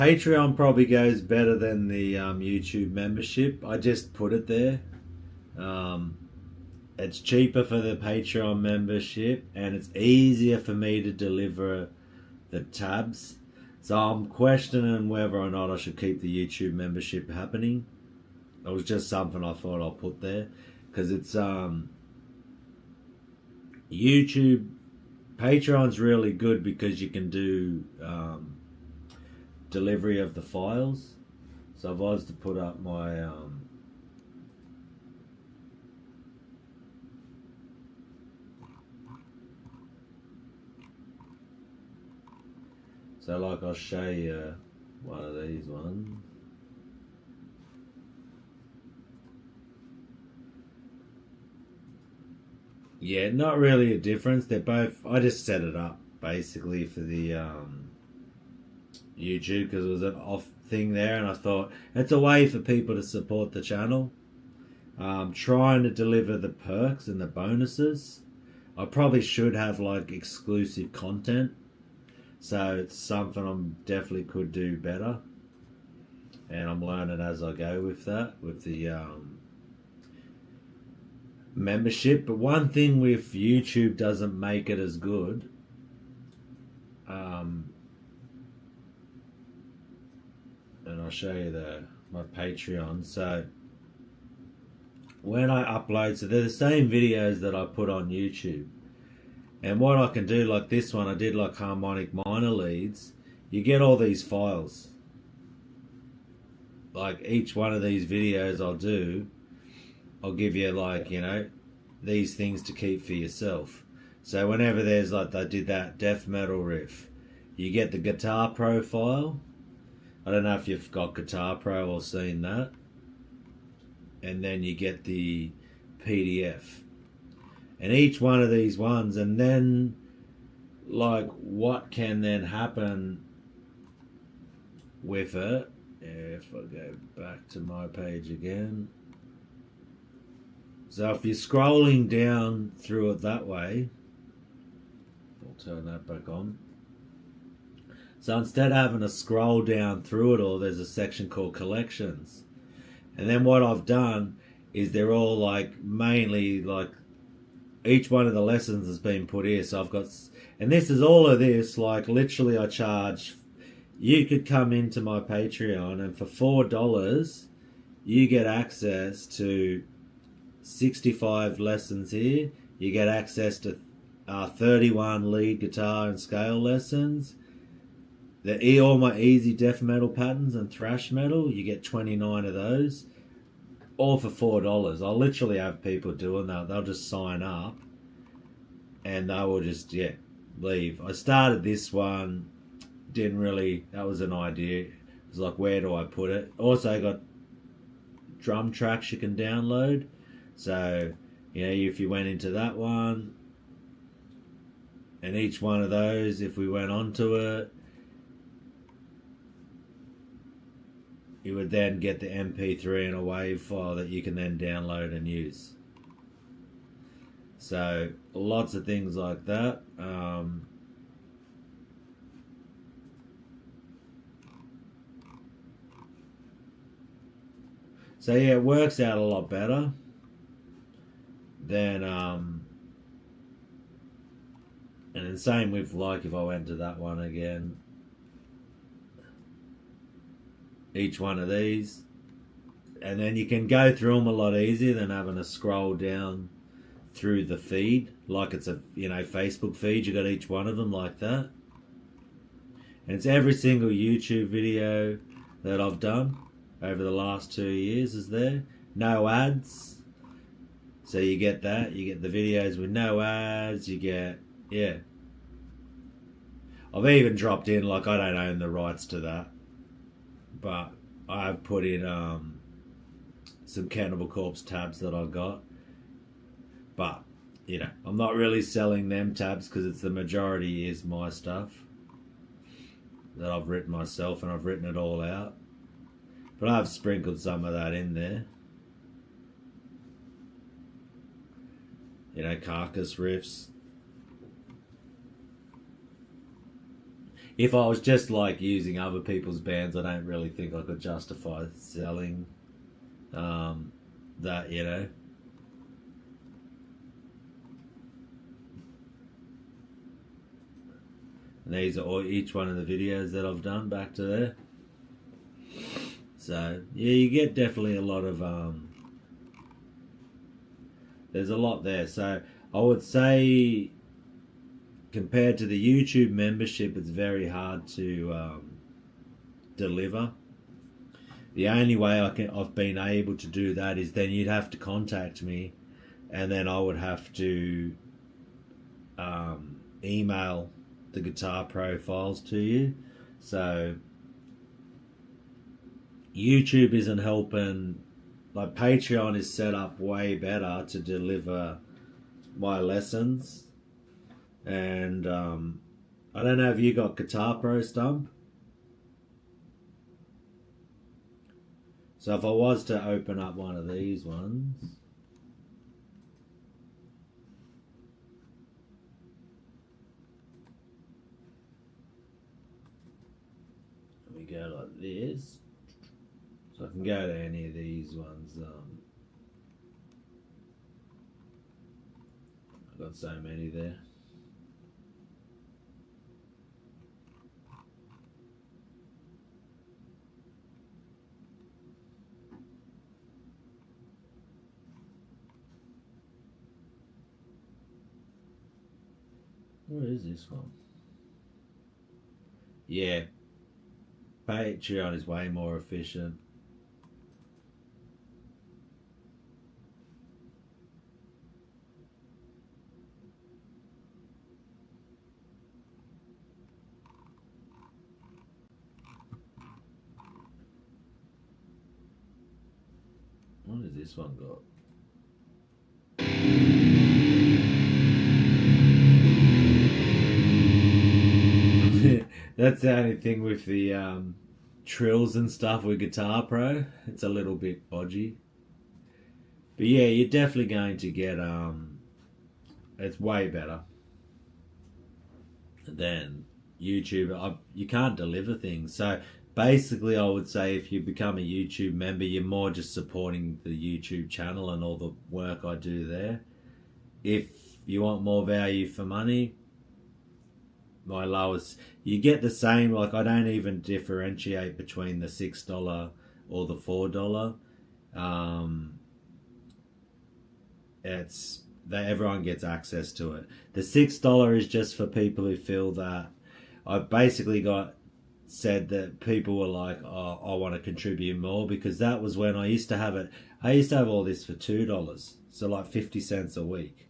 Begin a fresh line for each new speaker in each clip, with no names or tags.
Patreon probably goes better than the YouTube membership. I just put it there. Um, it's cheaper for the Patreon membership, and it's easier for me to deliver the tabs. So I'm questioning whether or not I should keep the YouTube membership happening. It was just something I thought I'll put there because it's YouTube. Patreon's really good because you can do delivery of the files. So if I was to put up my so like I'll show you one of these ones. Yeah, not really a difference. They're both. I just set it up basically for the YouTube because it was an off thing there, and I thought it's a way for people to support the channel. Trying to deliver the perks and the bonuses. I probably should have like exclusive content, so it's something I'm definitely could do better, and I'm learning as I go with that with the membership. But one thing with YouTube doesn't make it as good. And I'll show you my Patreon. So when I upload, so they're the same videos that I put on YouTube. And what I can do, like this one, I did like harmonic minor leads. You get all these files. Like each one of these videos I'll give you like, these things to keep for yourself. So whenever there's like, I did that death metal riff, you get the guitar profile. I don't know if you've got Guitar Pro or seen that. And then you get the PDF. And each one of these ones, and then like what can then happen with it. If I go back to my page again. So if you're scrolling down through it that way, I'll turn that back on. So instead of having to scroll down through it all, there's a section called collections. And then what I've done is they're all like mainly like each one of the lessons has been put here. So I've got, and this is all of this, like literally I charge, you could come into my Patreon and for $4, you get access to 65 lessons here. You get access to 31 lead guitar and scale lessons. All my easy death metal patterns and thrash metal, you get 29 of those, all for $4. I'll literally have people doing that. They'll just sign up and they will just, leave. I started this one, didn't really, that was an idea. It was like, where do I put it? Also got drum tracks you can download. So, if you went into that one, and each one of those, if we went onto it, you would then get the MP3 and a WAV file that you can then download and use. So lots of things like that. So yeah, it works out a lot better than and then same with like if I went to that one again. Each one of these, and then you can go through them a lot easier than having to scroll down through the feed like it's a Facebook feed. You got each one of them like that, and it's every single YouTube video that I've done over the last 2 years is there. No ads, so you get that. You get the videos with no ads. You get I've even dropped in, like I don't own the rights to that, but I've put in some Cannibal Corpse tabs that I got. But, I'm not really selling them tabs because it's the majority is my stuff that I've written myself, and I've written it all out. But I've sprinkled some of that in there. Carcass riffs. if I was just like using other people's bands, I don't really think I could justify selling that, you know. And these are all, each one of the videos that I've done back to there. So yeah, you get definitely a lot of there's a lot there. So I would say compared to the YouTube membership, it's very hard to deliver. The only way I've been able to do that is then you'd have to contact me, and then I would have to email the Guitar Pro files to you. So YouTube isn't helping. Like Patreon is set up way better to deliver my lessons, and I don't know if you got Guitar Pro Stump. So if I was to open up one of these ones, let me go like this. So I can go to any of these ones. I've got so many there. What is this one? Yeah, Patreon is way more efficient. What has this one got? That's the only thing with the trills and stuff with Guitar Pro. It's a little bit bodgy. But yeah, you're definitely going to get it's way better than YouTube. You can't deliver things. So basically I would say if you become a YouTube member, you're more just supporting the YouTube channel and all the work I do there. If you want more value for money, my lowest, you get the same. Like I don't even differentiate between the $6 or the $4. It's that everyone gets access to it. The $6 is just for people who feel that I basically got said that people were like, oh, I want to contribute more, because that was when I used to have it. I used to have all this for $2, so like 50 cents a week.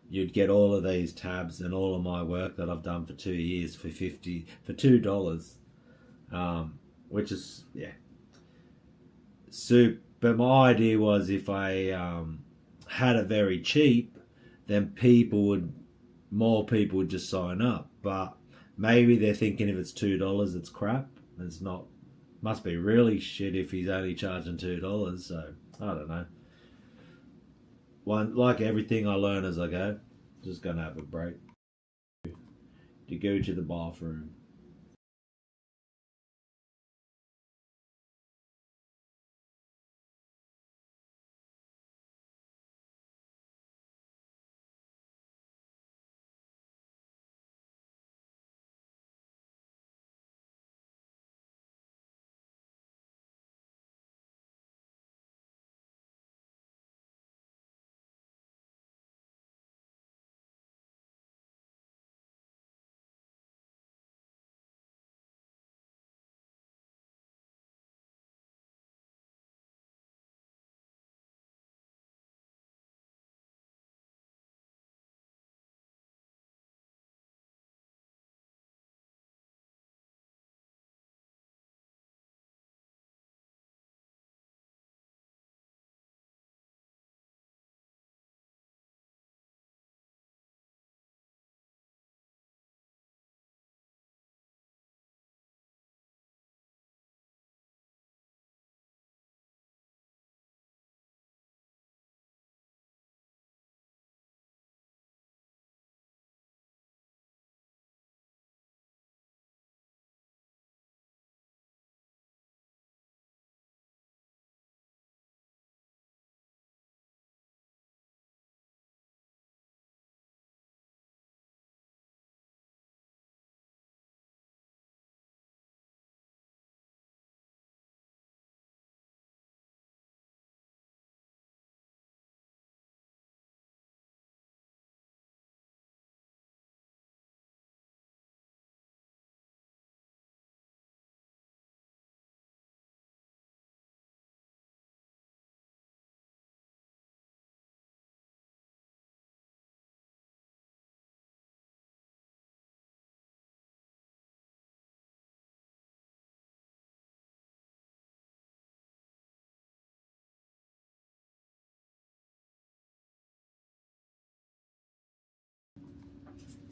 You'd get all of these tabs and all of my work that I've done for 2 years for $2, which is soup. But my idea was if I had it very cheap, then more people would just sign up. But maybe they're thinking if it's $2, it's crap. It's not. Must be really shit if he's only charging $2. So I don't know. Like everything I learn as I go. Just gonna have a break to go to the bathroom.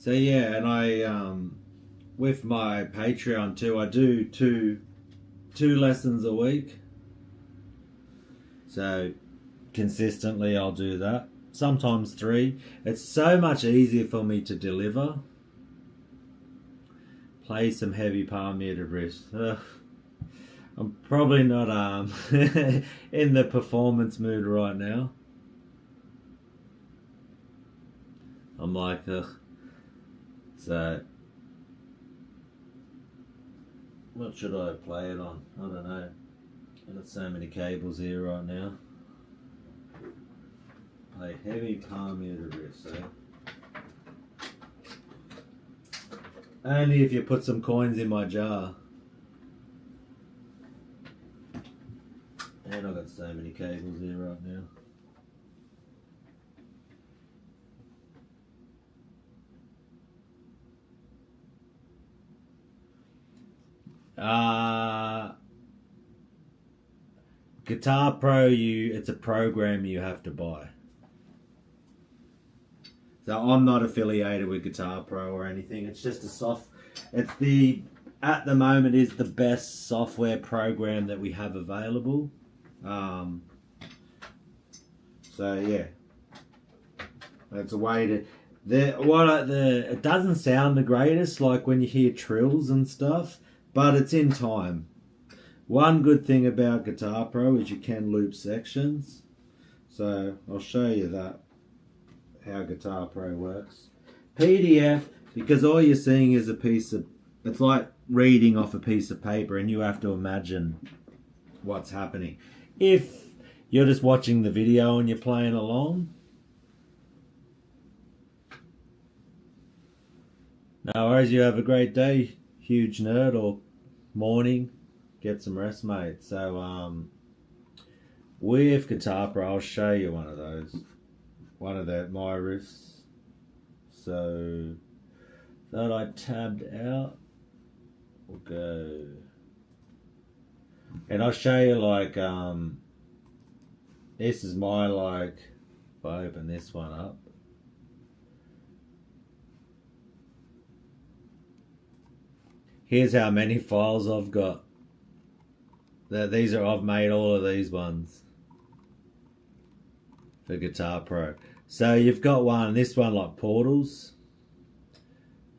So yeah, and I with my Patreon too, I do two lessons a week. So consistently I'll do that. Sometimes 3. It's so much easier for me to deliver. Play some heavy palm muted riffs. Ugh. I'm probably not in the performance mood right now. I'm like, ugh. So, what should I play it on? I don't know. I've got so many cables here right now. Play heavy palm muted riffs, eh? Only if you put some coins in my jar. And I've got so many cables here right now. Guitar Pro, it's a program you have to buy. So I'm not affiliated with Guitar Pro or anything. It's just at the moment is the best software program that we have available. So yeah, that's a way to. It doesn't sound the greatest, like when you hear trills and stuff, but it's in time. One good thing about Guitar Pro is you can loop sections. So I'll show you that, how Guitar Pro works. PDF, because all you're seeing is it's like reading off a piece of paper and you have to imagine what's happening. If you're just watching the video and you're playing along, no worries, you have a great day, huge nerd, or morning. Get some rest, mate. So, with Guitar Pro, I'll show you one of those. One of my riffs. So, that I tabbed out. We'll go. And I'll show you, like, this is my, like, if I open this one up. Here's how many files I've got. I've made all of these ones for Guitar Pro. So you've got this one like Portals.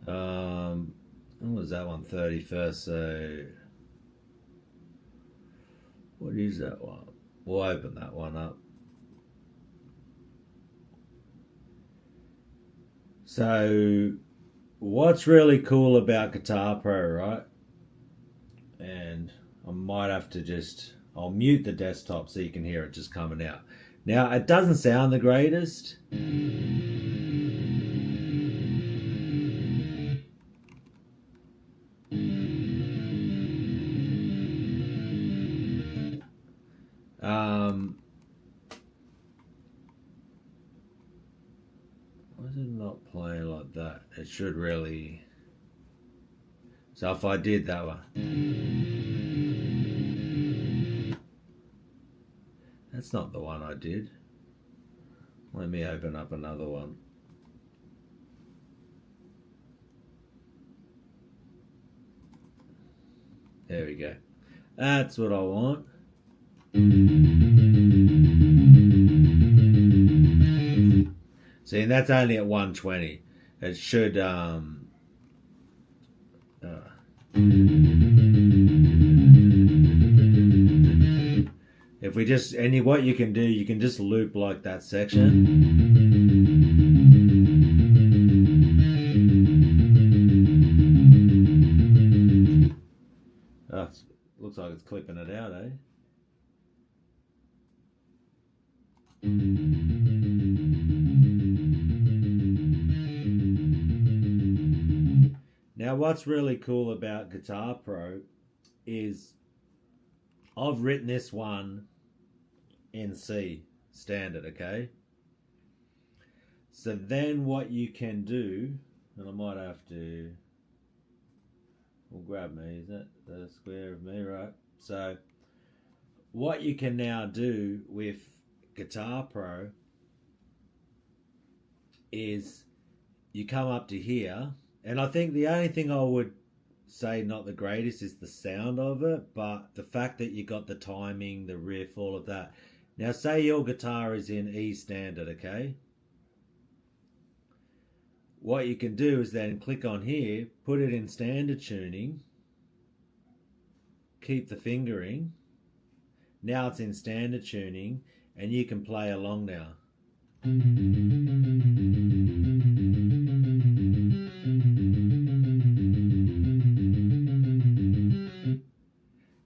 When was that one? 31st. So what is that one? We'll open that one up. So what's really cool about Guitar Pro, right? And I might have to I'll mute the desktop so you can hear it just coming out. Now, it doesn't sound the greatest. Why is it not playing like that? It should really. So if I did that one. That's not the one I did. Let me open up another one. There we go. That's what I want. See, and that's only at 120. It should if we what you can do, you can just loop like that section. Oh, looks like it's clipping it out, eh? Now, what's really cool about Guitar Pro is I've written this one in C standard, okay? So then what you can do, and I might have to, well, grab me, is that the square of me, right? So what you can now do with Guitar Pro is you come up to here, and I think the only thing I would say not the greatest is the sound of it, but the fact that you got the timing, the riff, all of that. Now, say your guitar is in E standard, okay? What you can do is then click on here, put it in standard tuning, keep the fingering. Now it's in standard tuning, and you can play along now.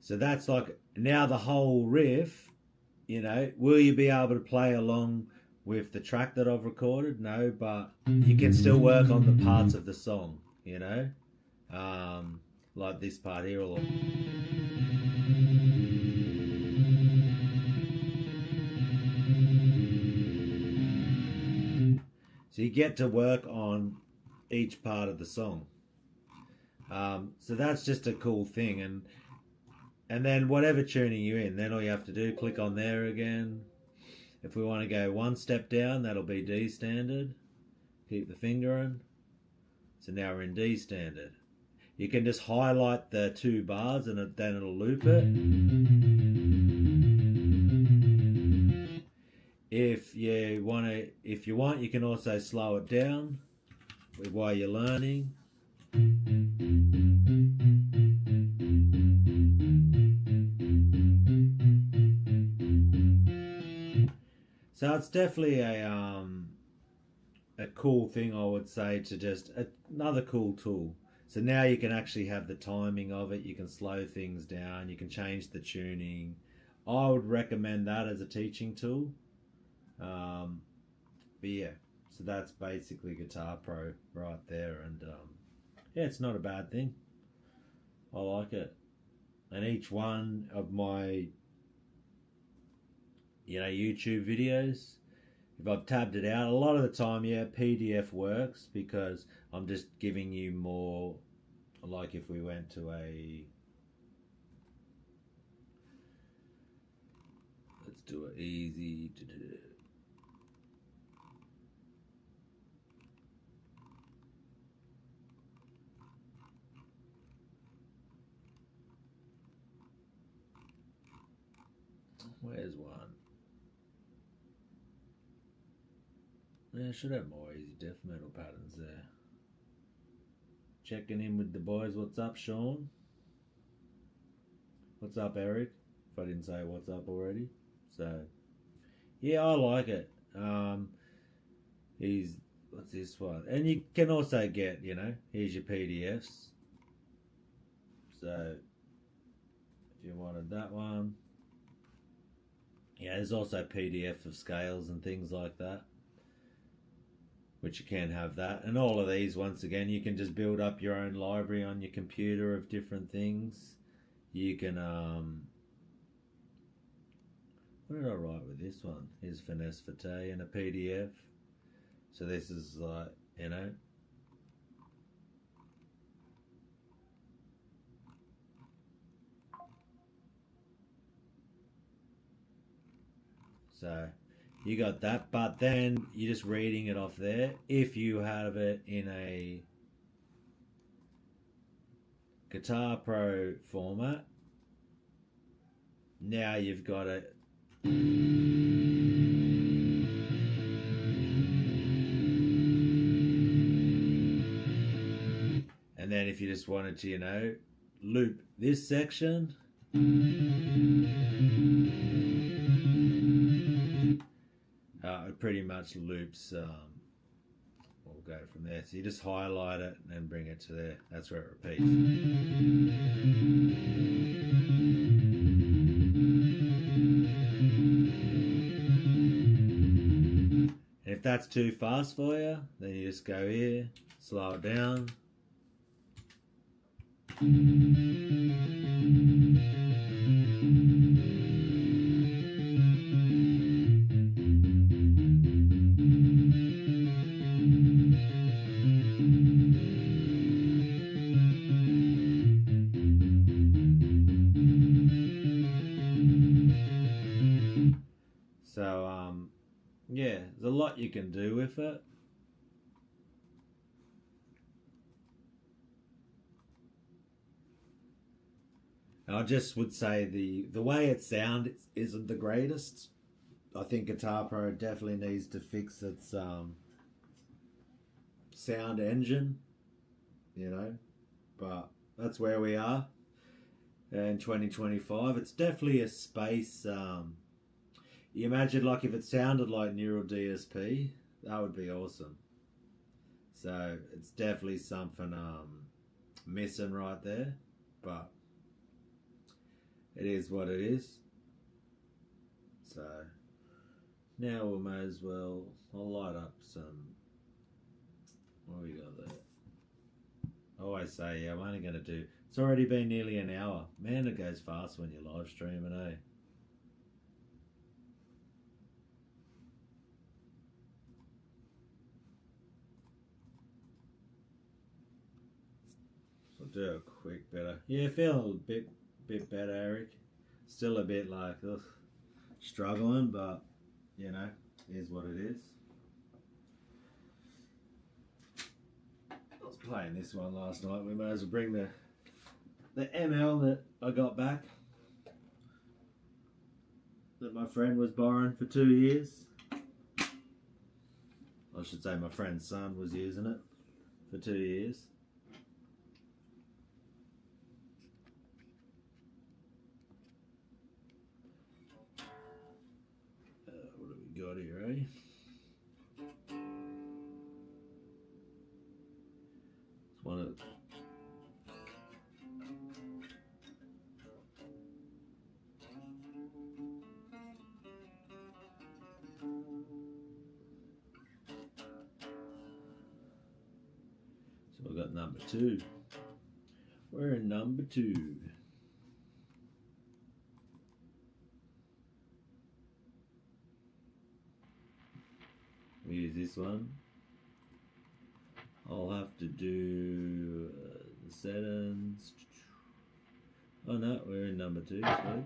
So that's like, now the whole riff, you know, will you be able to play along with the track that I've recorded? No, but you can still work on the parts of the song, you know? Like this part here. So you get to work on each part of the song. So that's just a cool thing. And then whatever tuning you're in, then all you have to do, click on there again. If we want to go one step down, that'll be D standard. Keep the fingering. So now we're in D standard. You can just highlight the two bars and then it'll loop it. If you want, you can also slow it down while you're learning. So it's definitely a cool thing, I would say, to just another cool tool. So now you can actually have the timing of it. You can slow things down. You can change the tuning. I would recommend that as a teaching tool. But yeah, so that's basically Guitar Pro right there. And yeah, it's not a bad thing. I like it. And each one of my YouTube videos, if I've tabbed it out, a lot of the time, yeah, PDF works because I'm just giving you more, like if we went to let's do it easy to do. Where's one? Yeah, I should have more easy death metal patterns there. Checking in with the boys. What's up, Sean? What's up, Eric? If I didn't say what's up already. So, yeah, I like it. What's this one? And you can also get, here's your PDFs. So, if you wanted that one. Yeah, there's also PDF of scales and things like that, which you can have that. And all of these, once again, you can just build up your own library on your computer of different things. You can, what did I write with this one? Here's Finesse Fate in a PDF. So this is like, So you got that, but then you're just reading it off there. If you have it in a Guitar Pro format, now you've got it. And then if you just wanted to, loop this section, it pretty much loops. We'll go from there. So you just highlight it and then bring it to there. That's where it repeats. And if that's too fast for you, then you just go here, slow it down. So, yeah, there's a lot you can do with it. I just would say the way it sounds isn't the greatest. I think Guitar Pro definitely needs to fix its sound engine, you know, but that's where we are in 2025. It's definitely a space. You imagine like if it sounded like Neural DSP, that would be awesome. So it's definitely something missing right there, but it is what it is. So now we may as well, I'll light up some, what we got there? I always say, yeah, I'm only going to do, it's already been nearly an hour. Man, it goes fast when you're live streaming, eh? So I'll do a quick better. Yeah, feeling a bit better, Eric. Still a bit like, ugh, struggling, but, you know, is what it is. I was playing this one last night. We may as well bring the ML that I got back, that my friend was borrowing for 2 years. I should say my friend's son was using it for 2 years. What have we got here, eh? It's one of So we've got number 2. We're in number 2. We use this one. I'll have to do the settings. Oh no, we're in number 2. Sweet.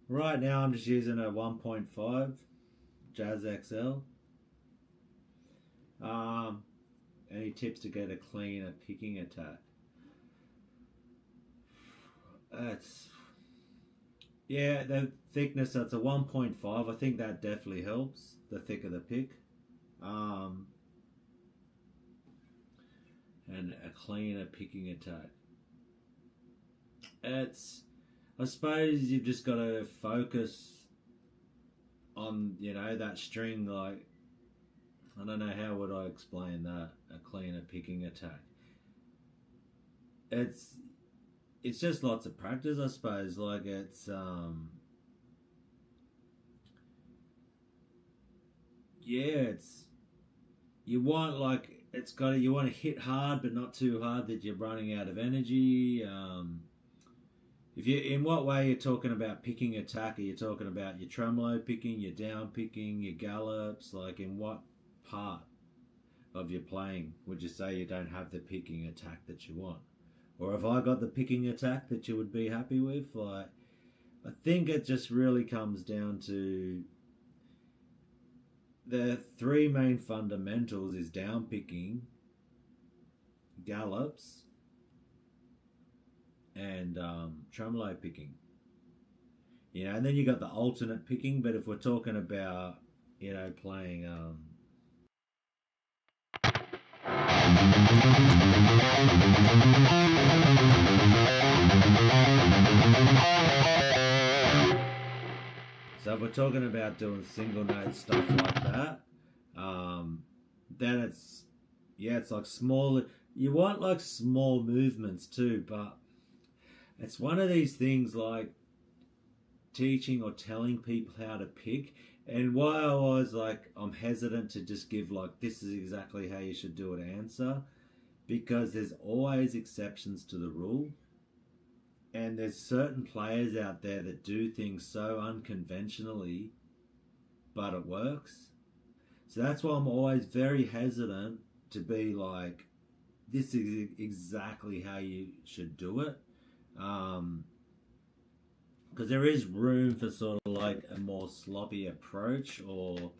Right now I'm just using a 1.5 Jazz XL. Any tips to get a cleaner picking attack? The thickness, that's a 1.5. I think that definitely helps, the thicker the pick. And a cleaner picking attack. I suppose you've just got to focus on, that string. Like, I don't know, how would I explain that? A cleaner picking attack. It's just lots of practice, I suppose. Like, it's you want, like, you want to hit hard but not too hard that you're running out of energy. In what way you're talking about picking attack? Are you talking about your tremolo picking, your down picking, your gallops? Like, in what part of your playing would you say you don't have the picking attack that you want? Or have I got the picking attack that you would be happy with? Like, I think it just really comes down to the three main fundamentals is down picking, gallops, and tremolo picking. And then you got the alternate picking. But if we're talking about, playing so if we're talking about doing single note stuff like that, then it's like small. You want like small movements too, but it's one of these things like teaching or telling people how to pick. And why I was like, I'm hesitant to just give like, this is exactly how you should do it answer, because there's always exceptions to the rule. And there's certain players out there that do things so unconventionally, but it works. So that's why I'm always very hesitant to be like, this is exactly how you should do it. Because there is room for sort of like a more sloppy approach, or,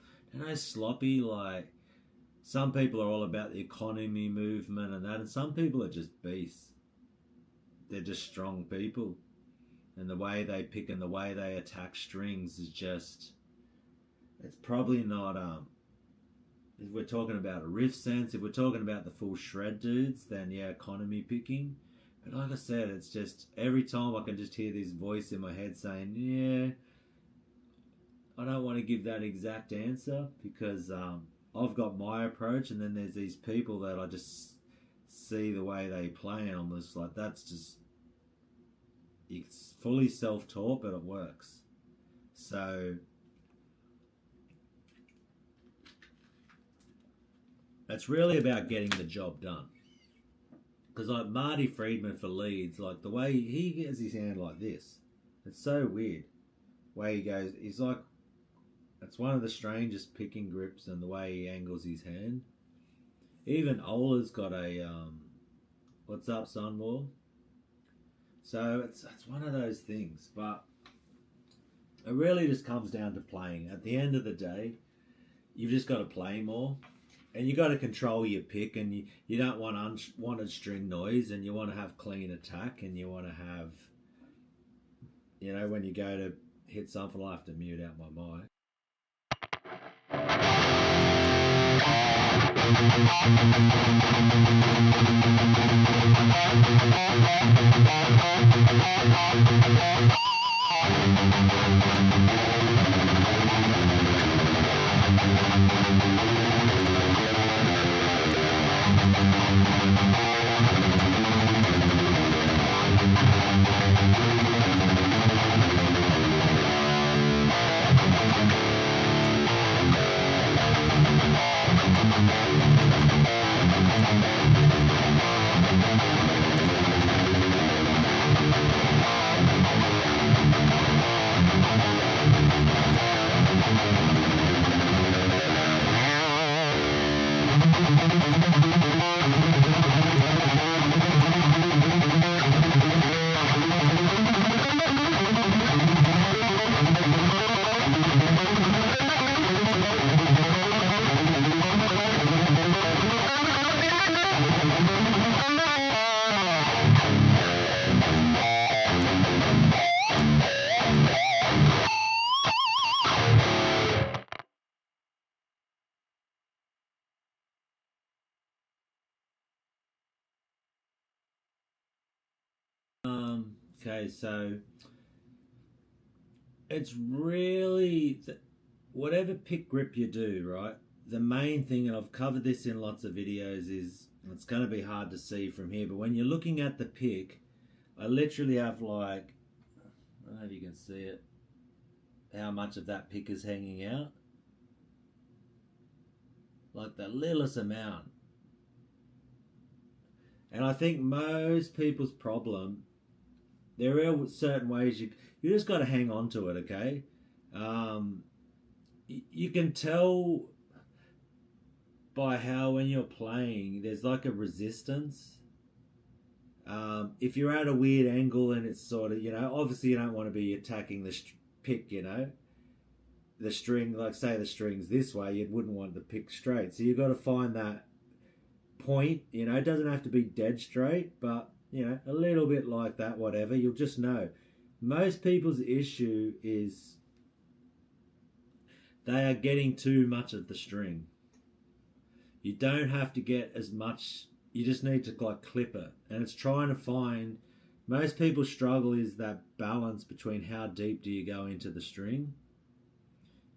sloppy, like, some people are all about the economy movement and that, and some people are just beasts. They're just strong people, and the way they pick and the way they attack strings is just, it's probably not, if we're talking about a riff sense, if we're talking about the full shred dudes, then yeah, economy picking. But like I said, it's just, every time I can just hear this voice in my head saying, yeah, I don't want to give that exact answer, because I've got my approach, and then there's these people that I just see the way they play, and I'm just like, that's just, it's fully self-taught, but it works. So it's really about getting the job done. Because like Marty Friedman for leads, like the way he gets his hand like this, it's so weird. The way he goes, he's like, it's one of the strangest picking grips, and the way he angles his hand. Even Ola's got a, what's up, Sunwall? So it's one of those things, but it really just comes down to playing. At the end of the day, you've just got to play more. And you got to control your pick, and you don't want unwanted string noise, and you want to have clean attack, and you want to have, when you go to hit something, I'll have to mute out my mic. Okay, so it's really whatever pick grip you do, right? The main thing, and I've covered this in lots of videos, is it's going to be hard to see from here, but when you're looking at the pick, I literally have like, I don't know if you can see it, how much of that pick is hanging out. Like the littlest amount. And I think most people's problem, there are certain ways you just got to hang on to it, okay? You can tell by how when you're playing, there's like a resistance. If you're at a weird angle and it's sort of, obviously you don't want to be attacking the pick, the string, like say the string's this way, you wouldn't want the pick straight. So you've got to find that point, it doesn't have to be dead straight, but a little bit like that, whatever, you'll just know. Most people's issue is they are getting too much of the string. You don't have to get as much, you just need to like clip it. And it's trying to find, most people's struggle is that balance between how deep do you go into the string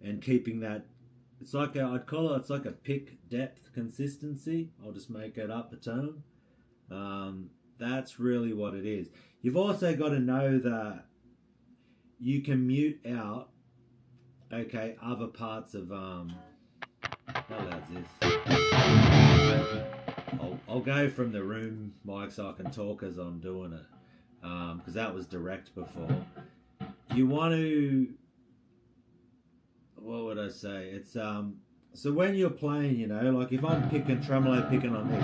and keeping that, it's like I'd call it, it's like a pick depth consistency. I'll just make it up a term. That's really what it is. You've also got to know that you can mute out, other parts of, how loud's this? I'll go from the room mic so I can talk as I'm doing it, because that was direct before. You want to, what would I say? It's, so when you're playing, like if I'm tremolo picking on this,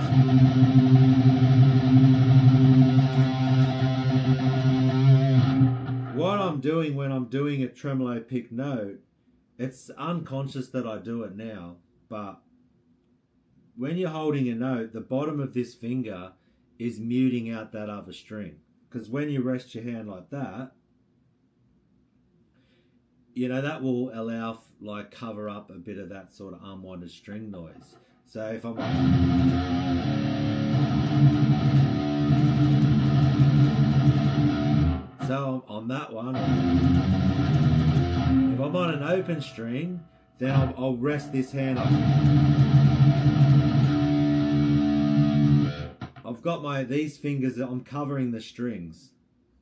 what I'm doing when I'm doing a tremolo pick note, it's unconscious that I do it now, but when you're holding a note, the bottom of this finger is muting out that other string. Because when you rest your hand like that, that will allow, cover up a bit of that sort of unwanted string noise. So if I'm on that one, if I'm on an open string, then I'll rest this hand up. I've got these fingers, I'm covering the strings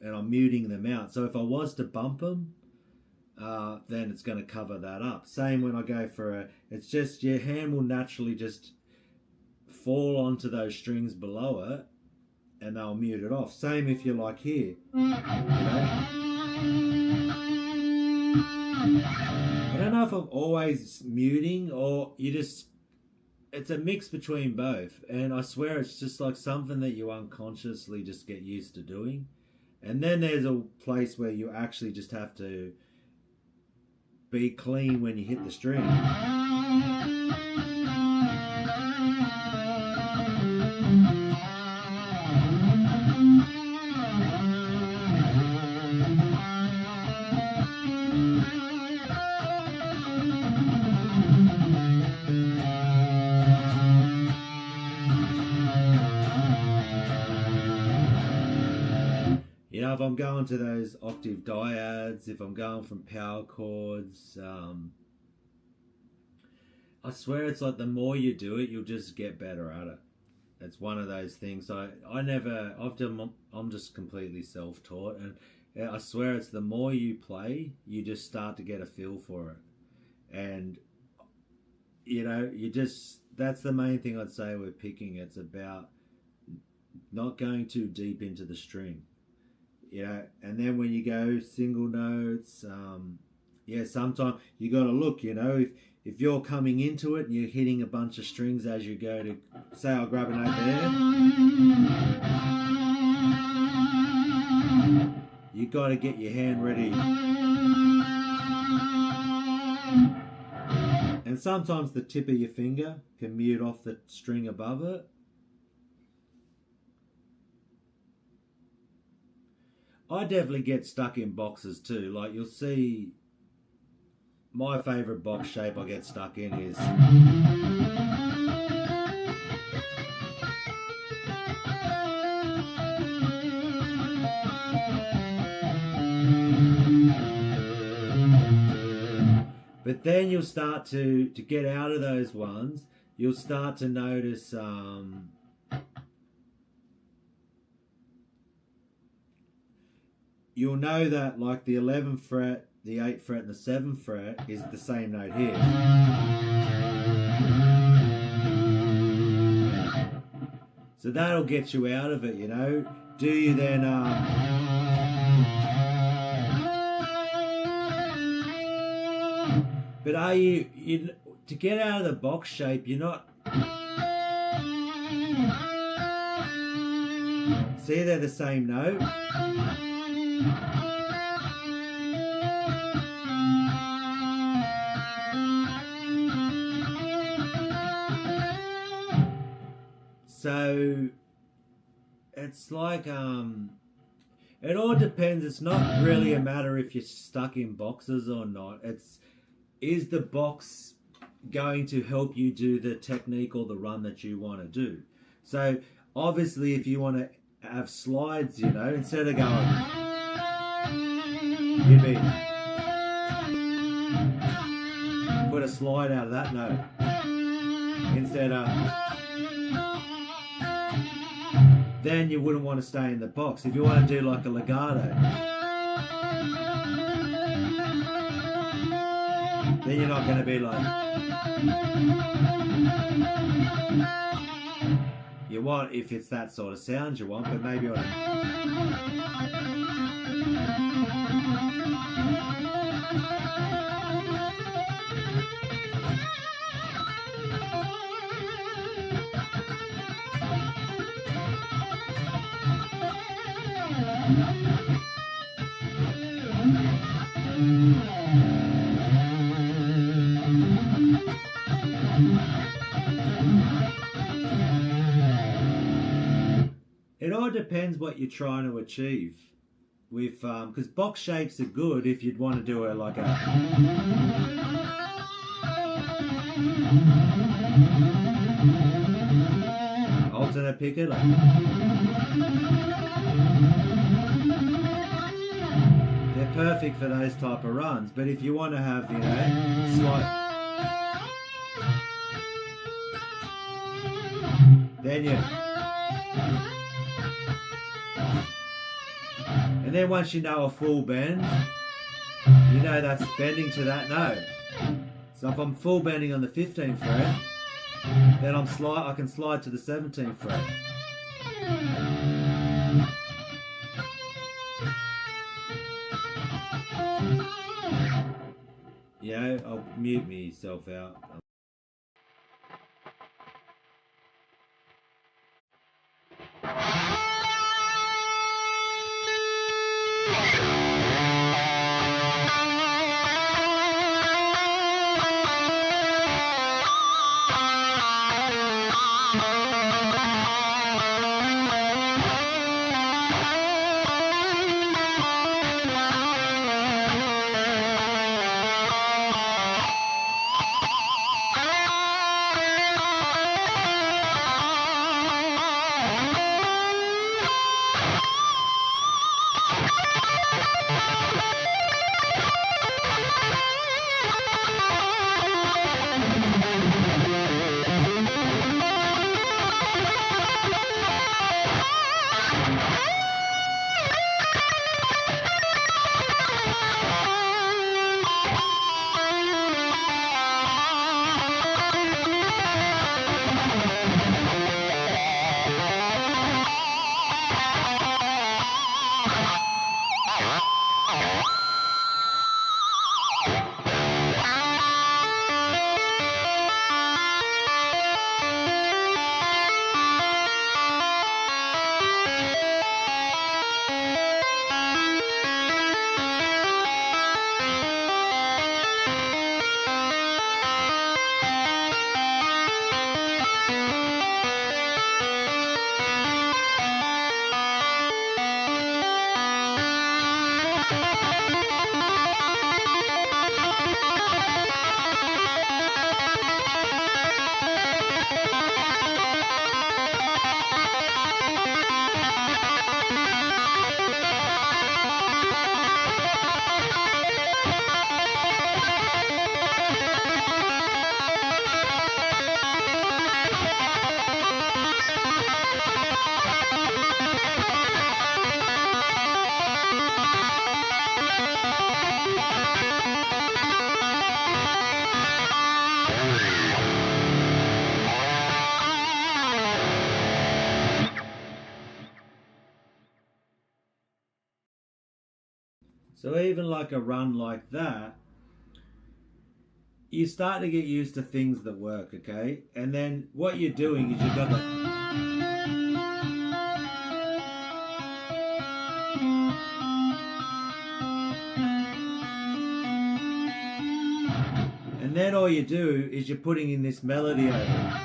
and I'm muting them out. So if I was to bump them, then it's going to cover that up. Same when I go for it's just your hand will naturally just fall onto those strings below it and they'll mute it off. Same if you're like here, I don't know if I'm always muting or it's a mix between both. And I swear it's just like something that you unconsciously just get used to doing. And then there's a place where you actually just have to be clean when you hit the string. You know, if I'm going to those octave dyads, if I'm going from power chords, I swear it's like the more you do it, you'll just get better at it. It's one of those things. I'm just completely self-taught, and I swear it's the more you play, you just start to get a feel for it. And, you know, that's the main thing I'd say with picking. It's about not going too deep into the string. You know, and then when you go single notes, sometimes you got to look, you know, if you're coming into it and you're hitting a bunch of strings as you go to, say I'll grab a note there, you got to get your hand ready. And sometimes the tip of your finger can mute off the string above it. I definitely get stuck in boxes too. Like you'll see, my favourite box shape I get stuck in is but then you'll start to get out of those ones. You'll start to notice you'll know that like the 11th fret, the 8th fret and the 7th fret is the same note here. So that'll get you out of it, you know. Do you then but are you to get out of the box shape, you're not, see they're the same note. So it's like it all depends. It's not really a matter if you're stuck in boxes or not. Is the box going to help you do the technique or the run that you want to do? So obviously if you want to have slides, you know, instead of going, you'd be put a slide out of that note instead of, then you wouldn't want to stay in the box. If you want to do like a legato, then you're not going to be like, you want, if it's that sort of sound you want, but maybe on it all depends what you're trying to achieve with because box shapes are good if you'd want to do a like a alternate picker, like they're perfect for those type of runs. But if you want to have, you know, slight, then you, and then once you know a full bend, you know that's bending to that note. So if I'm full bending on the 15th fret, then I can slide to the 17th fret. Yeah, I'll mute myself out. So even like a run like that, you start to get used to things that work, okay? And then what you're doing is you've got the... And then all you do is you're putting in this melody over it.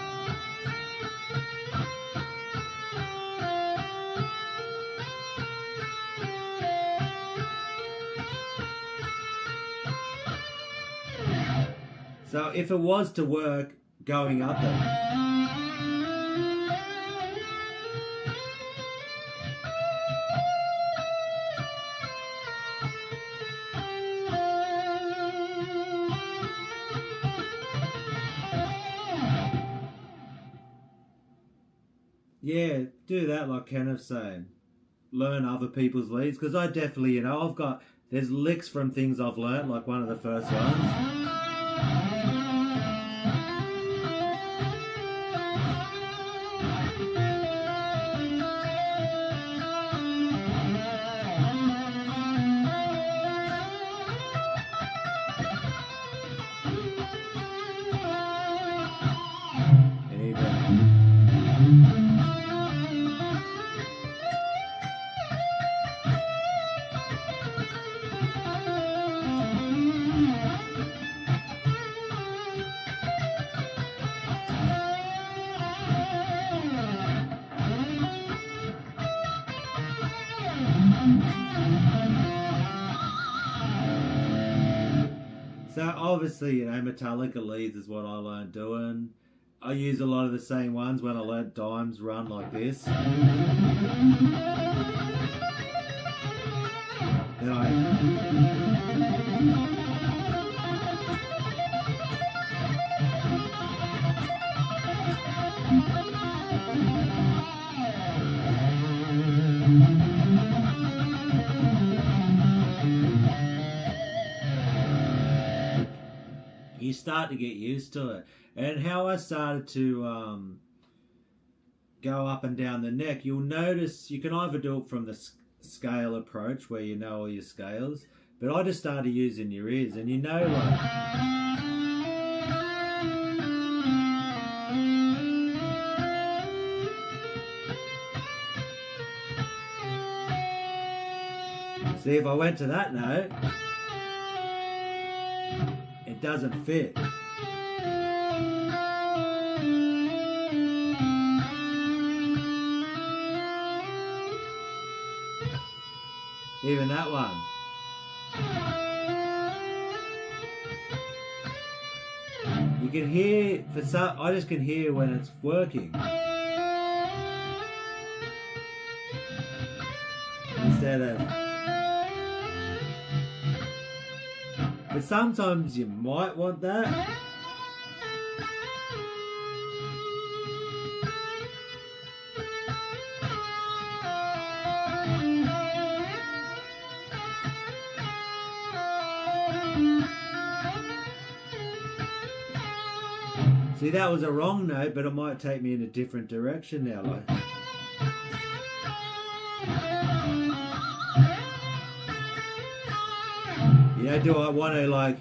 So if it was to work going up there, yeah, do that like Kenneth's saying. Learn other people's leads, because I definitely, there's licks from things I've learned, like one of the first ones. So obviously, Metallica leads is what I learned doing. I use a lot of the same ones when I learned Dimes run like this. Then you start to get used to it. And how I started to go up and down the neck, you'll notice you can either do it from the scale approach where you know all your scales, but I just started using your ears, and like... See, if I went to that note, it doesn't fit. Even that one. You can hear, I just can hear when it's working. Instead of... But sometimes you might want that. See, that was a wrong note, but it might take me in a different direction now. Like... do I want to like...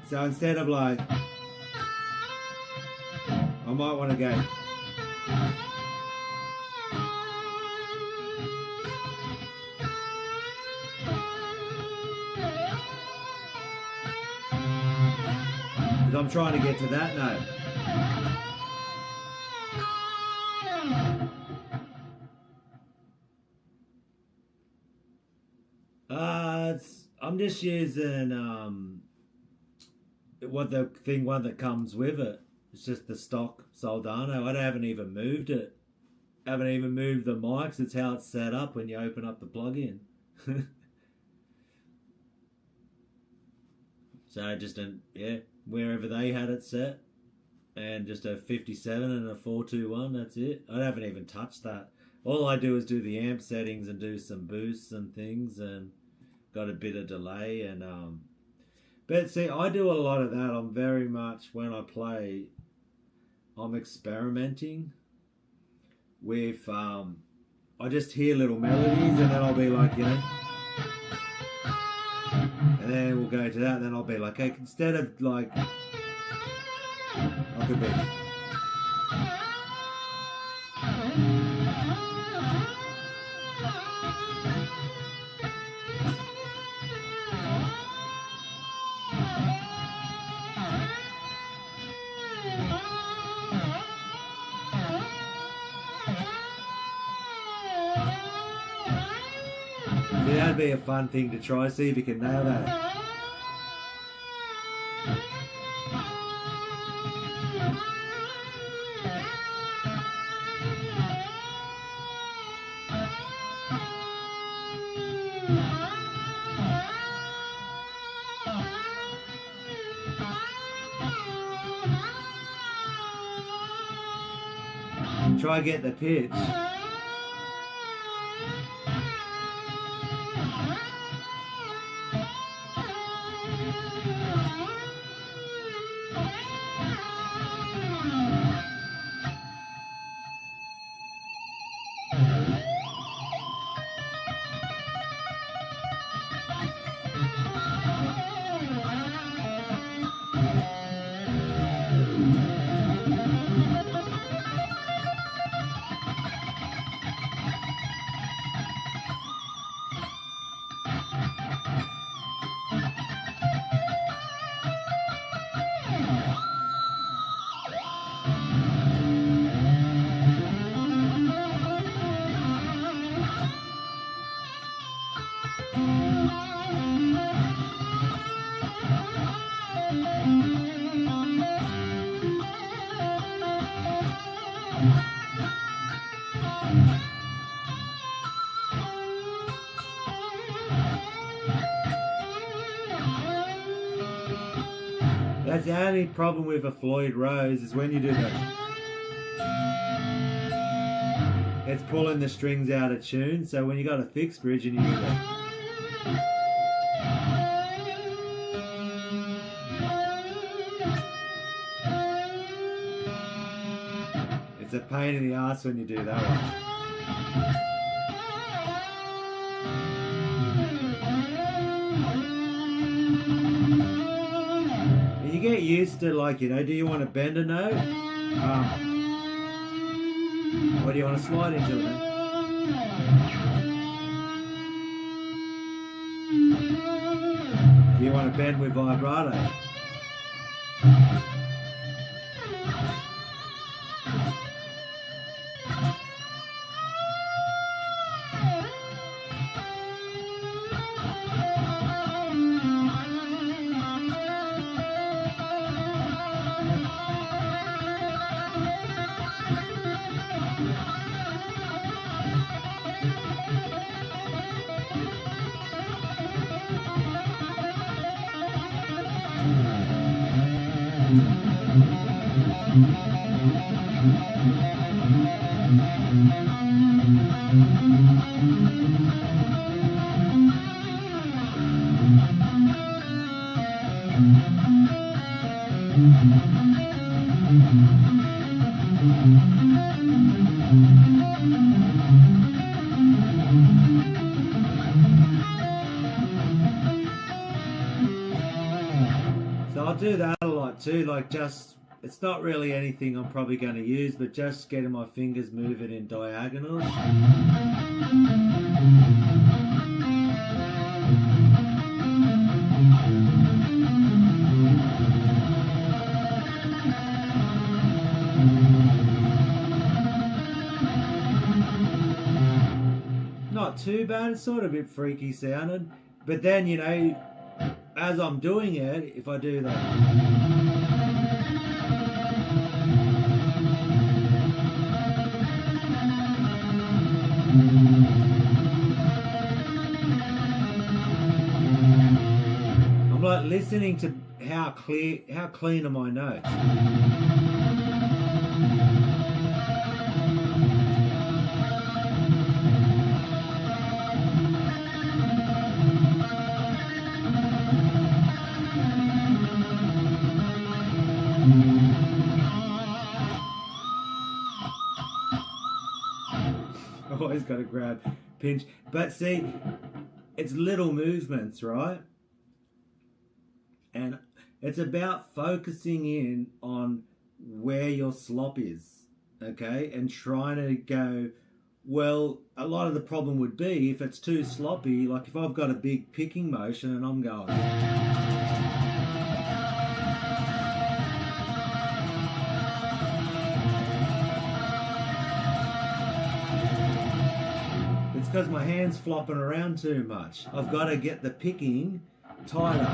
So instead of like... I might want to go... Because I'm trying to get to that note. I'm just using one that comes with it. It's just the stock Soldano. I haven't even moved it. I haven't even moved the mics. It's how it's set up when you open up the plug-in. So just wherever they had it set, and just a 57 and a 421. That's it. I haven't even touched that. All I do is do the amp settings and do some boosts and things, and got a bit of delay. And but see, I do a lot of that. I'm very much, when I play, I'm experimenting with, I just hear little melodies and then I'll be like, and then we'll go to that and then I'll be like, okay, instead of like, I could be, so that'd be a fun thing to try, see if you can nail that. Try get the pitch. That's the only problem with a Floyd Rose is when you do that. It's pulling the strings out of tune, so when you got a fixed bridge and you do that. It's a pain in the ass when you do that one. You get used to, like, do you want to bend a note? Or do you want to slide into it? Do you want to bend with vibrato? So I'll do that a lot too, like just, it's not really anything I'm probably going to use, but just getting my fingers moving in diagonals. Not too bad, it's sort of a bit freaky sounding, but then, as I'm doing it, if I do that, I'm like listening to how clean are my notes. always got to grab, pinch. But see, it's little movements, right? And it's about focusing in on where your slop is, okay? And trying to go, well, a lot of the problem would be if it's too sloppy, like if I've got a big picking motion and I'm going... It's because my hand's flopping around too much. I've got to get the picking tighter.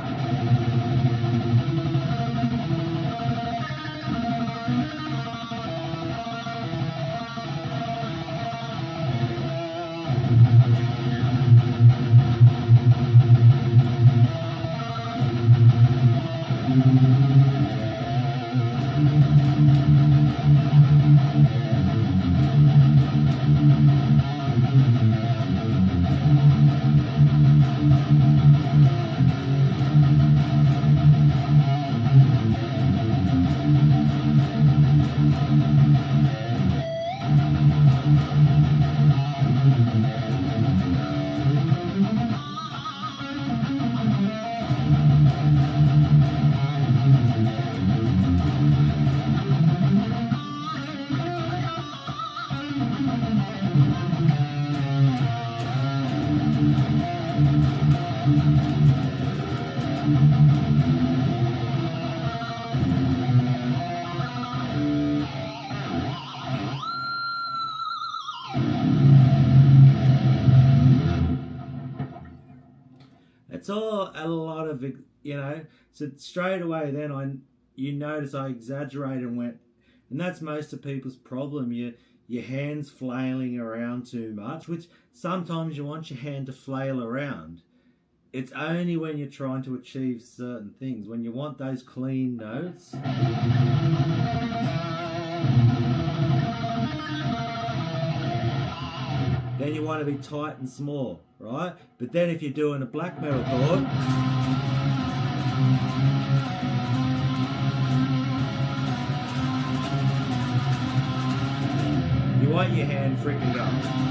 It's all a lot of, you know, so straight away then you notice I exaggerated and went, and that's most of people's problem, your hand's flailing around too much, which sometimes you want your hand to flail around. It's only when you're trying to achieve certain things, when you want those clean notes. Then you want to be tight and small, right? But then if you're doing a black metal chord, you want your hand freaking going.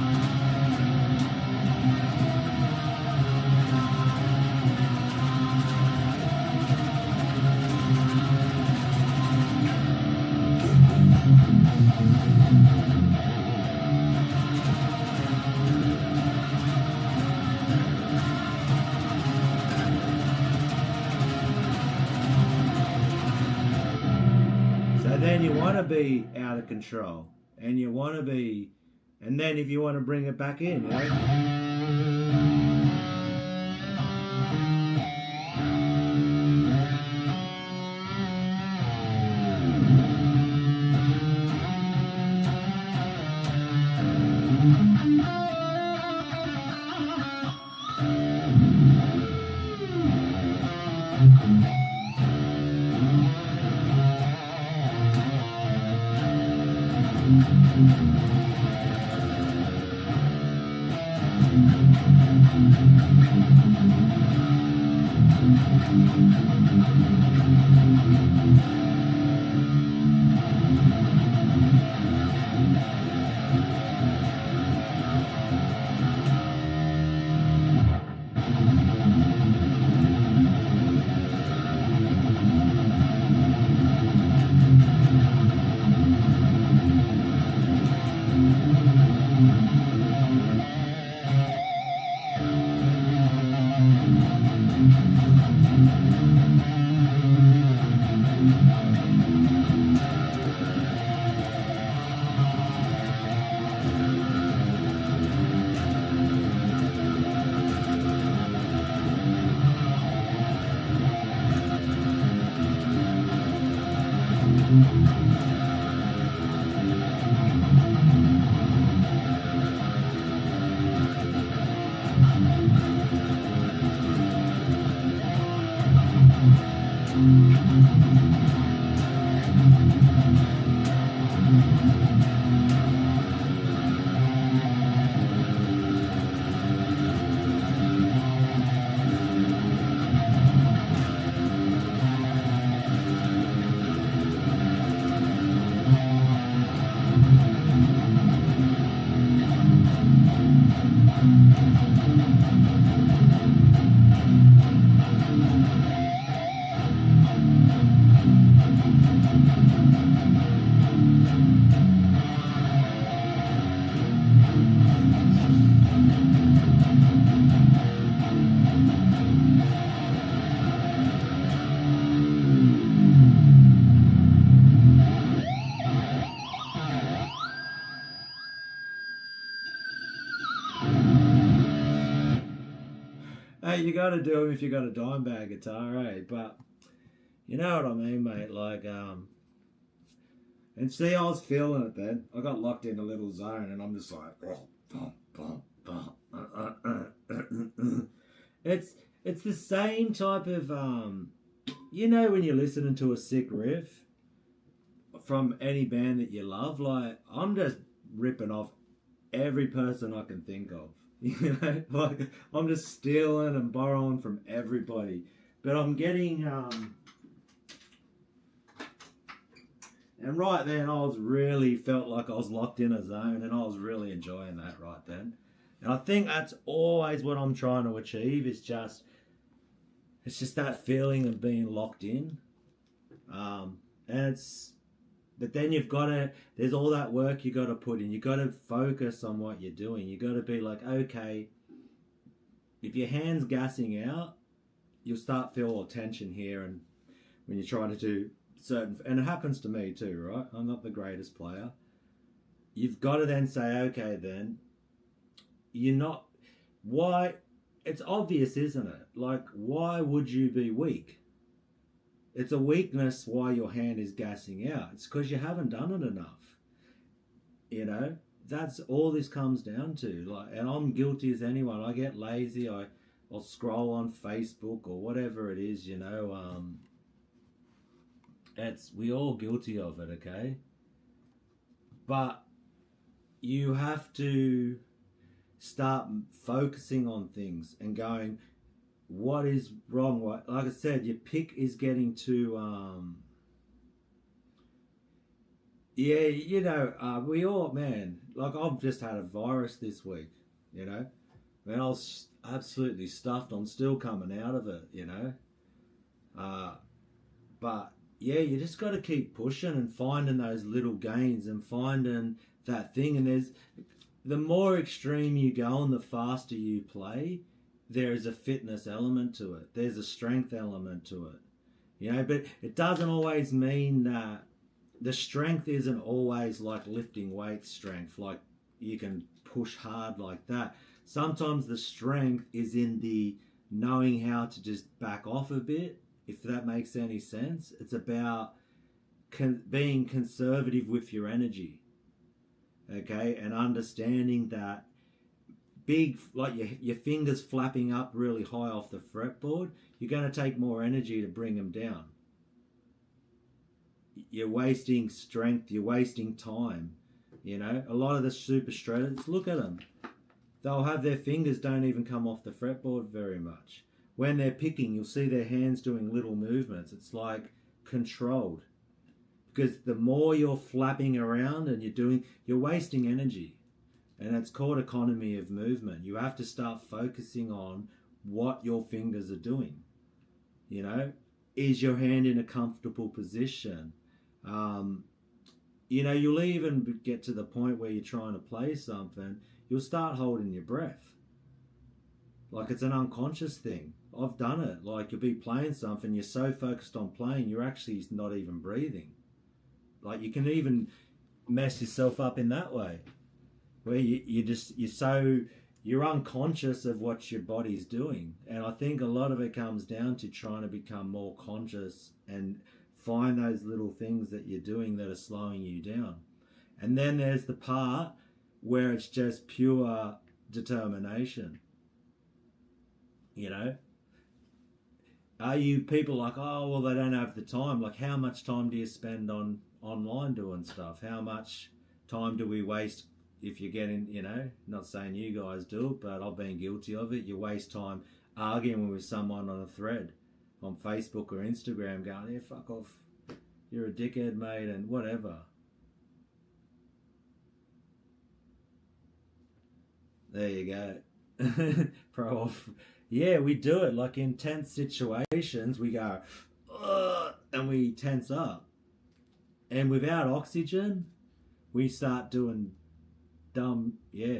Then you want to be out of control, and you want to be, and then if you want to bring it back in, you know. got to do them if you got a dime bag guitar, eh? But you know what I mean, mate. Like, and see, I was feeling it then. I got locked in a little zone, and I'm just like, it's the same type of you know, when you're listening to a sick riff from any band that you love, like I'm just ripping off every person I can think of. You know, like I'm just stealing and borrowing from everybody. But I'm getting and right then I was really felt like I was locked in a zone, and I was really enjoying that right then. And I think that's always what I'm trying to achieve, is just it's just that feeling of being locked in. And it's, but then you've got to, there's all that work you got to put in. You got to focus on what you're doing. You got to be like, okay, if your hand's gassing out, you'll start feel all tension here, and when you're trying to do certain, and it happens to me too, right? I'm not the greatest player. You've got to then say, okay, then you're not, why, it's obvious, isn't it? Like, why would you be weak? It's a weakness why your hand is gassing out. It's because you haven't done it enough. You know, that's all this comes down to. Like, and I'm guilty as anyone. I get lazy. I'll scroll on Facebook or whatever it is. You know, we all guilty of it. Okay, but you have to start focusing on things and going, what is wrong? What, like I said, your pick is getting too yeah, you know, we all, man, like I've just had a virus this week, you know, man, I was absolutely stuffed. I'm still coming out of it, you know, but yeah, you just got to keep pushing and finding those little gains and finding that thing. And there's, the more extreme you go and the faster you play, there is a fitness element to it. There's a strength element to it. You know, but it doesn't always mean that the strength isn't always like lifting weight strength, like you can push hard like that. Sometimes the strength is in the knowing how to just back off a bit, if that makes any sense. It's about being conservative with your energy, okay, and understanding that big, like your fingers flapping up really high off the fretboard, you're going to take more energy to bring them down. You're wasting strength, you're wasting time. You know, a lot of the super shredders, look at them. They'll have their fingers don't even come off the fretboard very much. When they're picking, you'll see their hands doing little movements. It's like controlled. Because the more you're flapping around and you're wasting energy. And it's called economy of movement. You have to start focusing on what your fingers are doing. You know, is your hand in a comfortable position? You know, you'll even get to the point where you're trying to play something, you'll start holding your breath. Like it's an unconscious thing. I've done it. Like you'll be playing something, you're so focused on playing, you're actually not even breathing. Like you can even mess yourself up in that way. Where you're unconscious of what your body's doing. And I think a lot of it comes down to trying to become more conscious and find those little things that you're doing that are slowing you down. And then there's the part where it's just pure determination. You know? Are you people like, oh, well, they don't have the time. Like, how much time do you spend on online doing stuff? How much time do we waste? If you're getting, you know, not saying you guys do it, but I've been guilty of it. You waste time arguing with someone on a thread on Facebook or Instagram going, yeah, fuck off. You're a dickhead, mate, and whatever. There you go. Pro off. Yeah, we do it. Like in tense situations, we go, ugh, and we tense up. And without oxygen, we start doing dumb, yeah,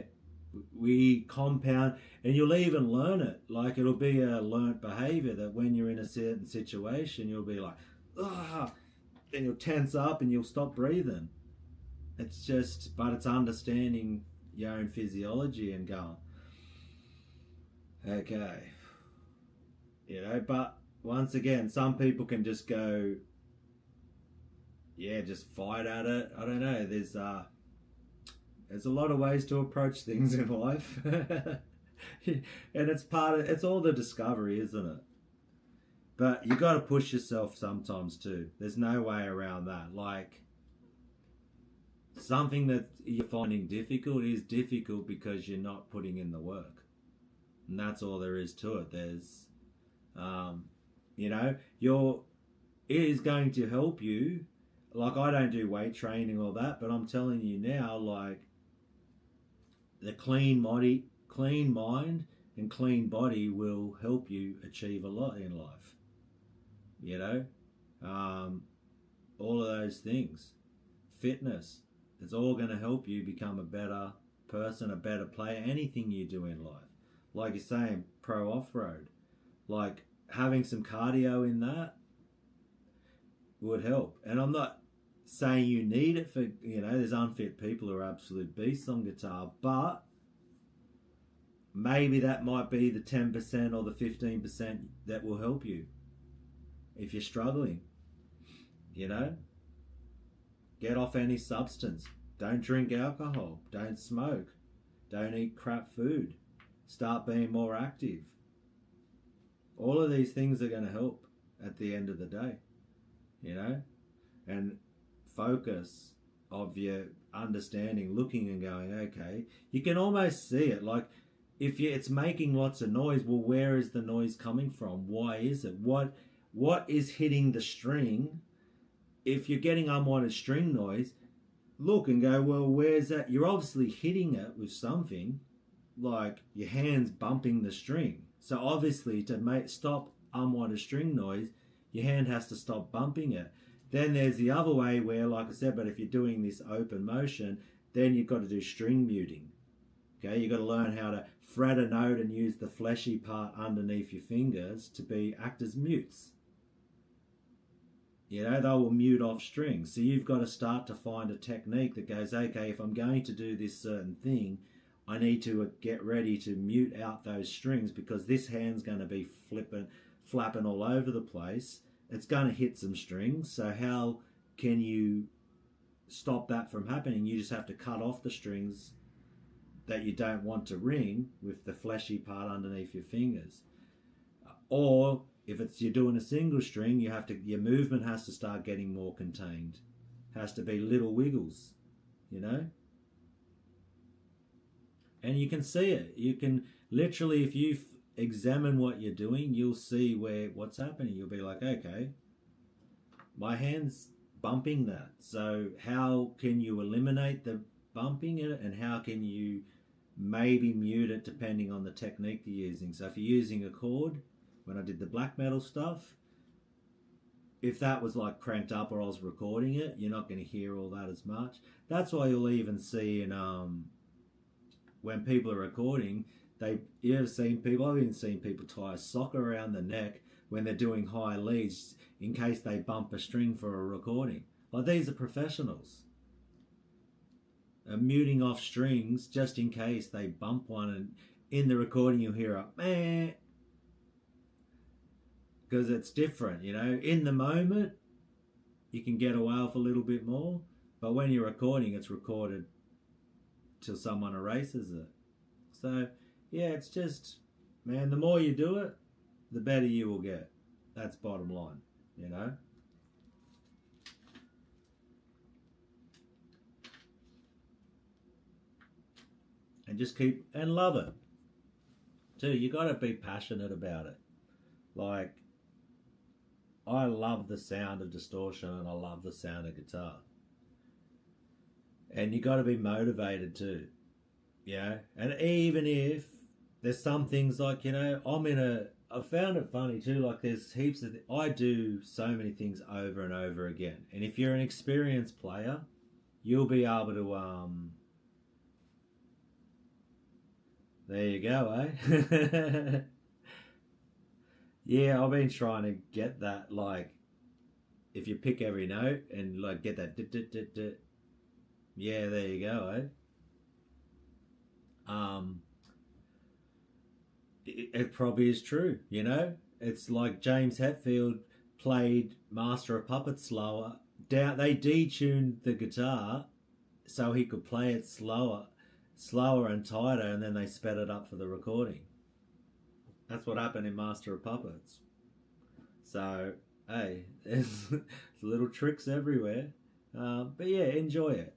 we compound, and you'll even learn it. Like it'll be a learnt behavior that when you're in a certain situation, you'll be like, ah, and you'll tense up and you'll stop breathing. It's just, but it's understanding your own physiology and going, okay, But once again, some people can just go, just fight at it. I don't know. There's a lot of ways to approach things in life, and it's all the discovery, isn't it? But you got to push yourself sometimes too. There's no way around that. Like, something that you're finding difficult is difficult because you're not putting in the work, and that's all there is to it. There's, it is going to help you. Like, I don't do weight training or that, but I'm telling you now, like, the clean mind and clean body will help you achieve a lot in life. All of those things. Fitness. It's all going to help you become a better person, a better player, anything you do in life. Like you're saying, pro off-road. Like, having some cardio in that would help. And I'm not saying you need it for, there's unfit people who are absolute beasts on guitar, but maybe that might be the 10% or the 15% that will help you if you're struggling. Get off any substance. Don't drink alcohol. Don't smoke. Don't eat crap food. Start being more active. All of these things are going to help at the end of the day, and focus of your understanding, looking and going, okay, you can almost see it. Like, if it's making lots of noise, well, where is the noise coming from? Why is it? What is hitting the string? If you're getting unwanted string noise, look and go, well, where's that? You're obviously hitting it with something, like your hand's bumping the string. So obviously, to stop unwanted string noise, your hand has to stop bumping it. Then there's the other way where, like I said, but if you're doing this open motion, then you've got to do string muting. Okay, you've got to learn how to fret a note and use the fleshy part underneath your fingers to act as mutes. They will mute off strings. So you've got to start to find a technique that goes, okay, if I'm going to do this certain thing, I need to get ready to mute out those strings, because this hand's going to be flapping all over the place. It's going to hit some strings. So how can you stop that from happening? You just have to cut off the strings that you don't want to ring with the fleshy part underneath your fingers. Or if you're doing a single string, your movement has to start getting more contained. Has to be little wiggles, And you can see it. You can literally, if you examine what you're doing, you'll see what's happening. You'll be like, okay, my hand's bumping that. So how can you eliminate the bumping it, and how can you maybe mute it depending on the technique you're using? So if you're using a chord, when I did the black metal stuff, if that was like cranked up or I was recording it, you're not going to hear all that as much. That's why you'll even see in when people are recording, I've even seen people tie a sock around the neck when they're doing high leads in case they bump a string for a recording. Like, these are professionals. Muting off strings just in case they bump one, and in the recording you'll hear a meh, because it's different. In the moment you can get away with a little bit more, but when you're recording, it's recorded till someone erases it. So it's just, man, the more you do it, the better you will get. That's bottom line, And just and love it too. You got to be passionate about it. Like, I love the sound of distortion and I love the sound of guitar. And you got to be motivated too. And even if there's some things like, I found it funny too, like there's heaps of, I do so many things over and over again. And if you're an experienced player, you'll be able to, there you go, eh? Yeah, I've been trying to get that, like, if you pick every note and like get that dit, dit, dit, dit. Yeah, there you go, eh? It probably is true, It's like James Hetfield played Master of Puppets slower. They detuned the guitar so he could play it slower and tighter, and then they sped it up for the recording. That's what happened in Master of Puppets. So, hey, there's little tricks everywhere. But yeah, enjoy it.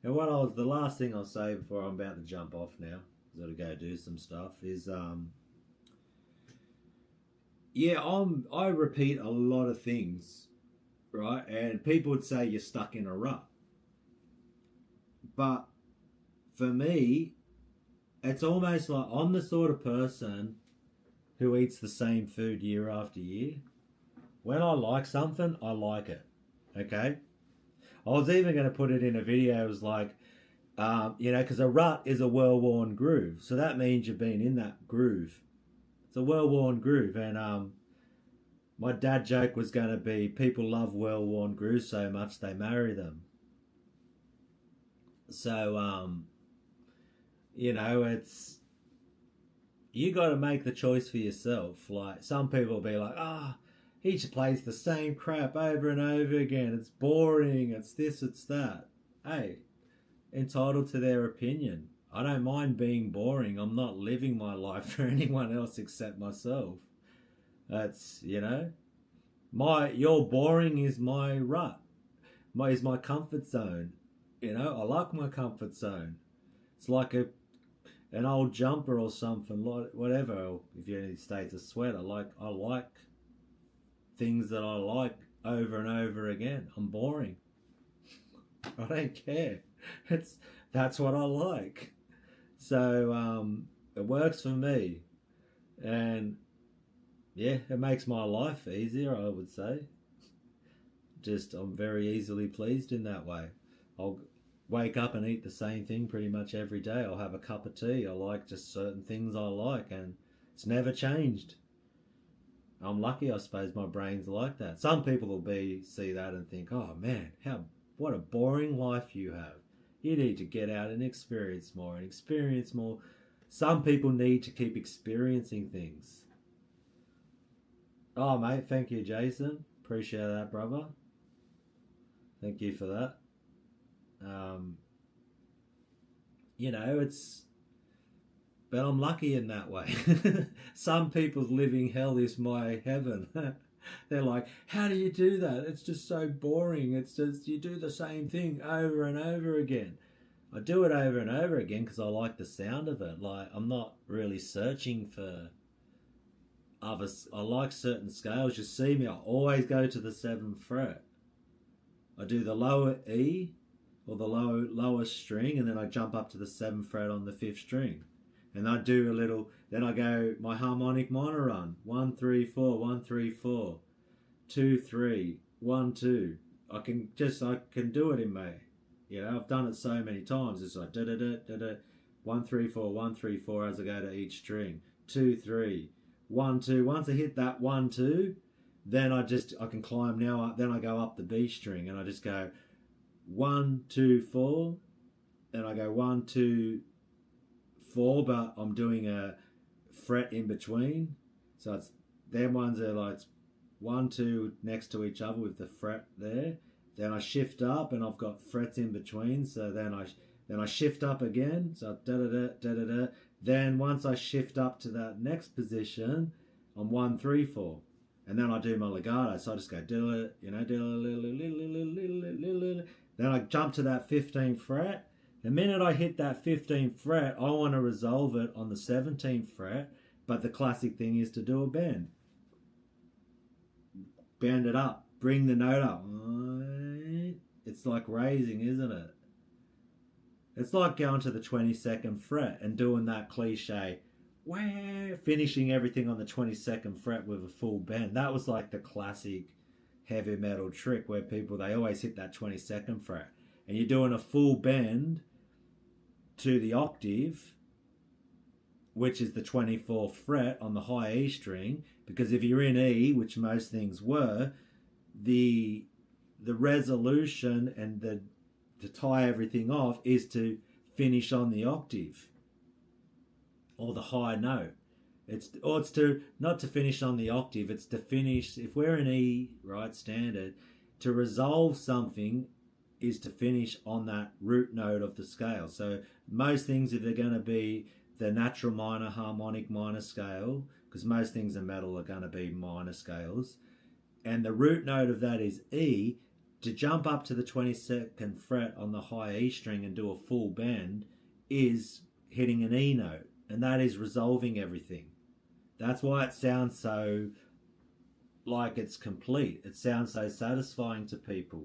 And the last thing I'll say before I'm about to jump off now, I've got to go do some stuff, is I repeat a lot of things, right? And people would say you're stuck in a rut. But for me, it's almost like I'm the sort of person who eats the same food year after year. When I like something, I like it. Okay? I was even going to put it in a video. It was like, because a rut is a well-worn groove. So that means you've been in that groove. It's a well-worn groove. And my dad joke was going to be, people love well-worn grooves so much they marry them. So, it's... You got to make the choice for yourself. Like, some people will be like, he just plays the same crap over and over again. It's boring. It's this, it's that. Hey, entitled to their opinion. I don't mind being boring. I'm not living my life for anyone else except myself. That's, your boring is my rut. Is my comfort zone. I like my comfort zone. It's like an old jumper or something, whatever. If you're in the States, a sweater. I like things that I like over and over again. I'm boring. I don't care. That's what I like. So it works for me, and yeah, it makes my life easier, I would say. I'm very easily pleased in that way. I'll wake up and eat the same thing pretty much every day. I'll have a cup of tea. I like just certain things I like, and it's never changed. I'm lucky, I suppose my brain's like that. Some people will see that and think, oh man, what a boring life you have. You need to get out and experience more. Some people need to keep experiencing things. Oh mate, thank you Jason. Appreciate that, brother. Thank you for that. But I'm lucky in that way. Some people's living hell is my heaven. They're like, how do you do that? It's just so boring. It's just, you do the same thing over and over again. I do it over and over again because I like the sound of it. Like, I'm not really searching for others. I like certain scales. You see me, I always go to the 7th fret. I do the lower E or the lower string, and then I jump up to the 7th fret on the 5th string. And I do then I go my harmonic minor run. 1, 3, 4, 1, 3, 4, 2, 3, 1, 2. I can do it in my, I've done it so many times. It's like da da da da da, 1, 3, 4, 1, 3, 4 as I go to each string. 2, 3, 1, 2. Once I hit that 1, 2, then I can climb now up. Then I go up the B string and I just go 1, 2, 4. Then I go 1, 2, 4, but I'm doing a fret in between. So them ones are like 1, 2 next to each other with the fret there. Then I shift up and I've got frets in between. So then I shift up again. So da da da da da da. Then once I shift up to that next position, I'm 1, 3, 4. And then I do my legato. So I just go then I jump to that 15th fret. The minute I hit that 15th fret, I want to resolve it on the 17th fret, but the classic thing is to do a bend. Bend it up. Bring the note up. It's like raising, isn't it? It's like going to the 22nd fret and doing that cliche, finishing everything on the 22nd fret with a full bend. That was like the classic heavy metal trick where they always hit that 22nd fret. And you're doing a full bend to the octave, which is the 24th fret on the high E string, because if you're in E, which most things were, the resolution and to tie everything off is to finish on the octave or the high note. It's to not to finish on the octave. It's to finish, if we're in E, right, standard, to resolve something is to finish on that root note of the scale. So most things, if they're going to be the natural minor, harmonic minor scale, because most things in metal are going to be minor scales, and the root note of that is E, to jump up to the 22nd fret on the high E string and do a full bend is hitting an E note, and that is resolving everything. That's why it sounds so like it's complete. It sounds so satisfying to people.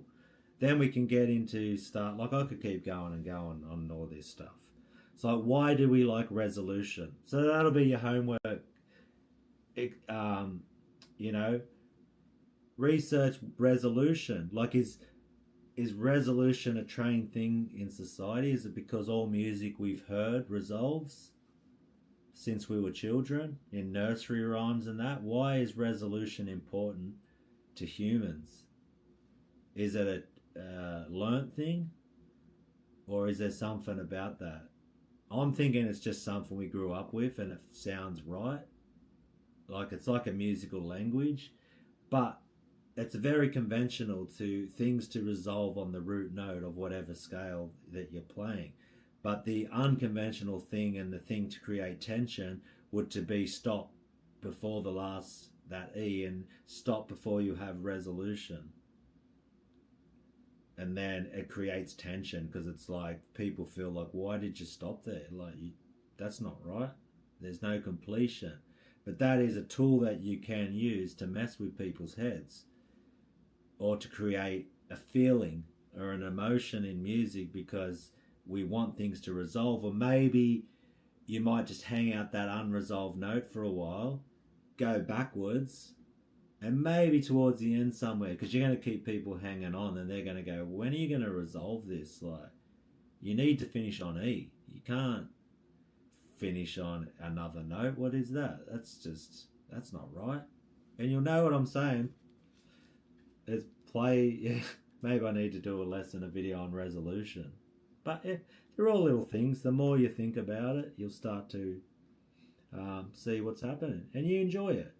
Then we can get into start, like I could keep going and going on all this stuff. So why do we like resolution? So that'll be your homework. You know, research resolution. Like is resolution a trained thing in society? Is it because all music we've heard resolves since we were children in nursery rhymes and that? Why is resolution important to humans? Is it a learnt thing, or is there something about that? I'm thinking it's just something we grew up with and it sounds right. Like it's like a musical language, but it's very conventional to things to resolve on the root note of whatever scale that you're playing. But the unconventional thing and the thing to create tension would to be stop before the last, that E, and stop before you have resolution. And then it creates tension because it's like people feel like, why did you stop there? Like, that's not right. There's no completion. But that is a tool that you can use to mess with people's heads or to create a feeling or an emotion in music because we want things to resolve. Or maybe you might just hang out that unresolved note for a while, go backwards, and maybe towards the end somewhere, because you're going to keep people hanging on and they're going to go, when are you going to resolve this? Like, you need to finish on E. You can't finish on another note. What is that? That's not right. And you'll know what I'm saying. It's yeah, maybe I need to do a video on resolution. But yeah, they're all little things. The more you think about it, you'll start to see what's happening. And you enjoy it.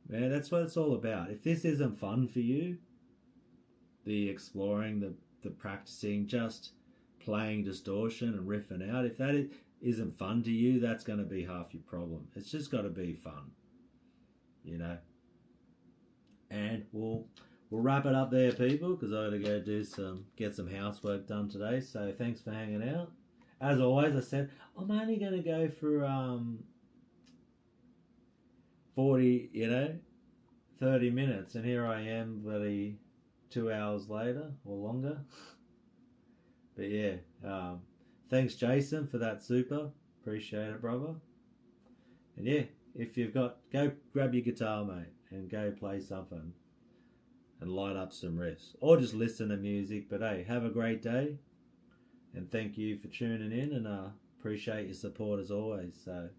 Man, that's what it's all about. If this isn't fun for you, the exploring, the practicing, just playing distortion and riffing out, if that isn't fun to you, that's going to be half your problem. It's just got to be fun, you know. And we'll wrap it up there, people, because I got to go get some housework done today. So thanks for hanging out. As always, I said I'm only going to go for 40, 30 minutes, and here I am, bloody 2 hours later or longer. But yeah, thanks Jason for that super. Appreciate it, brother. And yeah, if you've go grab your guitar, mate, and go play something and light up some riffs, or just listen to music. But hey, have a great day, and thank you for tuning in, and appreciate your support as always. So